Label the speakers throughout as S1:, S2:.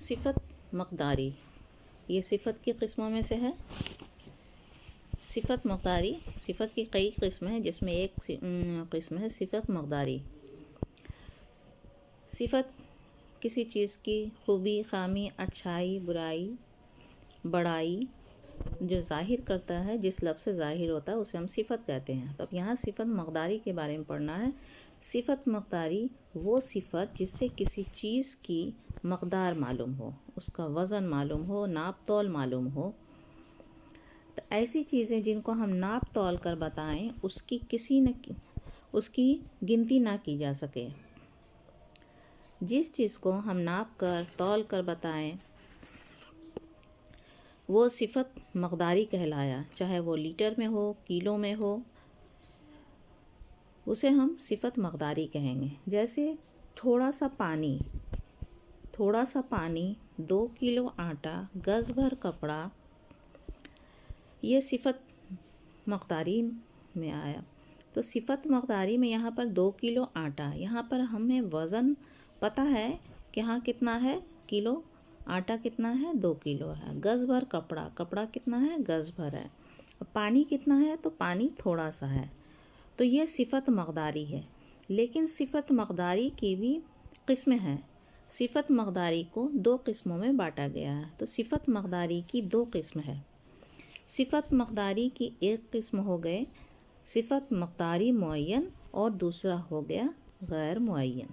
S1: صفت مقداری، یہ صفت کی قسموں میں سے ہے۔ صفت مقداری، صفت کی کئی قسم ہیں جس میں ایک قسم ہے صفت مقداری۔ صفت کسی چیز کی خوبی، خامی، اچھائی، برائی، بڑائی جو ظاہر کرتا ہے، جس لفظ سے ظاہر ہوتا ہے اسے ہم صفت کہتے ہیں۔ تو اب یہاں صفت مقداری کے بارے میں پڑھنا ہے۔ صفت مقداری وہ صفت جس سے کسی چیز کی مقدار معلوم ہو، اس کا وزن معلوم ہو، ناپ تول معلوم ہو۔ تو ایسی چیزیں جن کو ہم ناپ تول کر بتائیں، اس کی گنتی نہ کی جا سکے۔ جس چیز کو ہم ناپ کر تول کر بتائیں وہ صفت مقداری کہلایا، چاہے وہ لیٹر میں ہو، کلو میں ہو، اسے ہم صفت مقداری کہیں گے۔ جیسے تھوڑا سا پانی، 2 کلو آٹا، گز بھر کپڑا، یہ صفت مقداری میں آیا۔ تو صفت مقداری میں یہاں پر 2 کلو آٹا، یہاں پر ہمیں وزن پتہ ہے کہ ہاں کتنا ہے کلو، آٹا کتنا ہے 2 کلو ہے۔ گز بھر کپڑا کتنا ہے، گز بھر ہے۔ پانی کتنا ہے، تو پانی تھوڑا سا ہے۔ تو یہ صفت مقداری ہے۔ لیکن صفت مقداری کی بھی قسمیں ہیں۔ صفت مقداری کو 2 قسموں میں بانٹا گیا ہے۔ تو صفت مقداری کی 2 قسم ہے۔ صفت مقداری کی ایک قسم ہو گئے صفت مقداری معین اور دوسرا ہو گیا غیر معین۔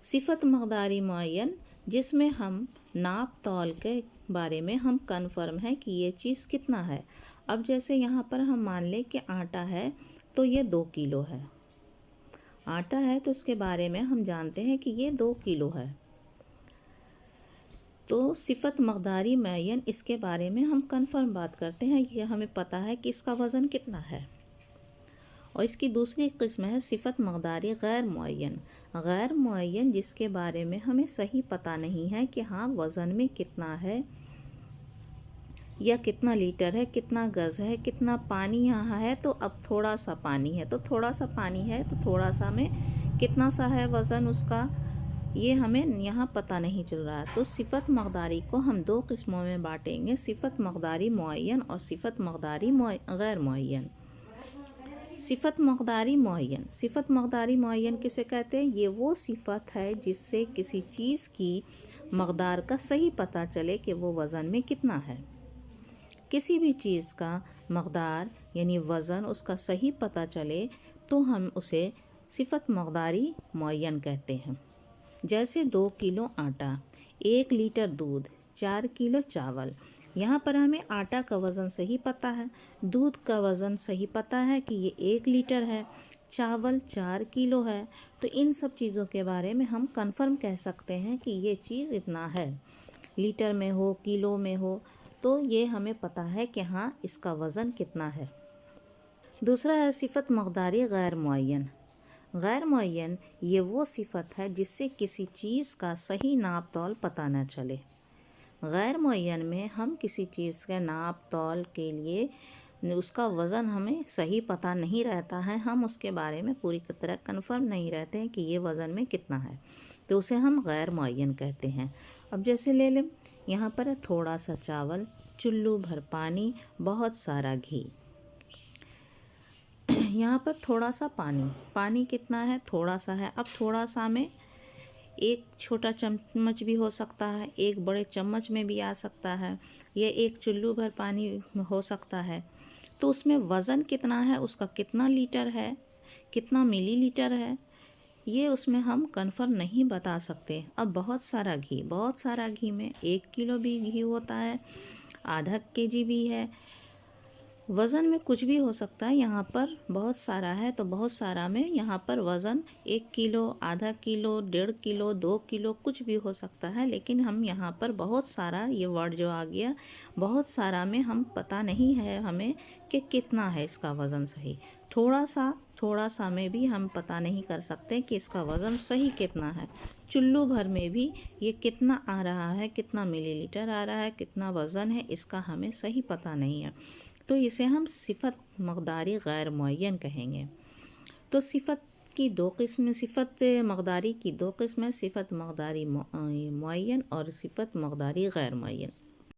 S1: صفت مقداری معین جس میں ہم ناپ تول کے بارے میں ہم کنفرم ہے کہ یہ چیز کتنا ہے۔ اب جیسے یہاں پر ہم مان لیں کہ آٹا ہے تو یہ 2 کلو ہے۔ آٹا ہے تو اس کے بارے میں ہم جانتے ہیں کہ یہ 2 کلو ہے۔ تو صفت مقداری معین اس کے بارے میں ہم کنفرم بات کرتے ہیں، یہ ہمیں پتہ ہے کہ اس کا وزن کتنا ہے۔ اور اس کی دوسری قسم ہے صفت مقداری غیر معین۔ غیر معین جس کے بارے میں ہمیں صحیح پتہ نہیں ہے کہ ہاں وزن میں کتنا ہے، یا کتنا لیٹر ہے، کتنا گز ہے، کتنا پانی یہاں ہے۔ تو اب تھوڑا سا پانی ہے تو تھوڑا سا میں کتنا سا ہے وزن اس کا، یہ ہمیں یہاں پتہ نہیں چل رہا۔ تو صفت مقداری کو ہم 2 قسموں میں بانٹیں گے، صفت مقداری معین اور صفت مقداری غیر معین۔ صفت مقداری معین، صفت مقداری معین کسے کہتے ہیں؟ یہ وہ صفت ہے جس سے کسی چیز کی مقدار کا صحیح پتہ چلے کہ وہ وزن میں کتنا ہے۔ کسی بھی چیز کا مقدار یعنی وزن اس کا صحیح پتہ چلے تو ہم اسے صفت مقداری معین کہتے ہیں۔ جیسے 2 کلو آٹا، 1 لیٹر دودھ، 4 کلو چاول۔ یہاں پر ہمیں آٹا کا وزن صحیح پتہ ہے، دودھ کا وزن صحیح پتہ ہے کہ یہ 1 لیٹر ہے، چاول 4 کلو ہے۔ تو ان سب چیزوں کے بارے میں ہم کنفرم کہہ سکتے ہیں کہ یہ چیز اتنا ہے، لیٹر میں ہو، کلو میں ہو، تو یہ ہمیں پتہ ہے کہ ہاں اس کا وزن کتنا ہے۔ دوسرا ہے صفت مقداری غیر معین۔ غیر معین یہ وہ صفت ہے جس سے کسی چیز کا صحیح ناپ تول پتہ نہ چلے۔ غیر معین میں ہم کسی چیز کے ناپ تول کے لیے اس کا وزن ہمیں صحیح پتہ نہیں رہتا ہے، ہم اس کے بارے میں پوری طرح کنفرم نہیں رہتے ہیں کہ یہ وزن میں کتنا ہے، تو اسے ہم غیر معین کہتے ہیں۔ اب جیسے لے لیں، یہاں پر ہے تھوڑا سا چاول، چلو بھر پانی، بہت سارا گھی۔ یہاں پر تھوڑا سا پانی کتنا ہے، تھوڑا سا ہے۔ اب تھوڑا سا میں 1 چھوٹا چمچ بھی ہو سکتا ہے، 1 بڑے چمچ میں بھی آ سکتا ہے، یا 1 چلو بھر پانی ہو سکتا ہے۔ تو اس میں وزن کتنا ہے، اس کا کتنا لیٹر ہے، کتنا ملی لیٹر ہے، یہ اس میں ہم کنفرم نہیں بتا سکتے۔ اب بہت سارا گھی میں 1 کلو بھی گھی ہوتا ہے، آدھا kg بھی ہے، وزن میں کچھ بھی ہو سکتا ہے۔ یہاں پر بہت سارا ہے تو بہت سارا میں یہاں پر وزن 1 کلو، آدھا کلو، 1.5 کلو، 2 کلو کچھ بھی ہو سکتا ہے۔ لیکن ہم یہاں پر بہت سارا، یہ ورڈ جو آ گیا بہت سارا میں، ہم پتہ نہیں ہے ہمیں کہ کتنا ہے اس کا وزن صحیح۔ تھوڑا سا میں بھی ہم پتہ نہیں کر سکتے کہ اس کا وزن صحیح کتنا ہے۔ چلو بھر میں بھی یہ کتنا آ رہا ہے، کتنا ملی لیٹر آ رہا ہے، کتنا وزن ہے، اس کا ہمیں صحیح پتہ نہیں ہے، تو اسے ہم صفت مقداری غیر معین کہیں گے۔ تو صفت کی دو قسم صفت مقداری کی دو قسمیں، صفت مقداری معین اور صفت مقداری غیر معین۔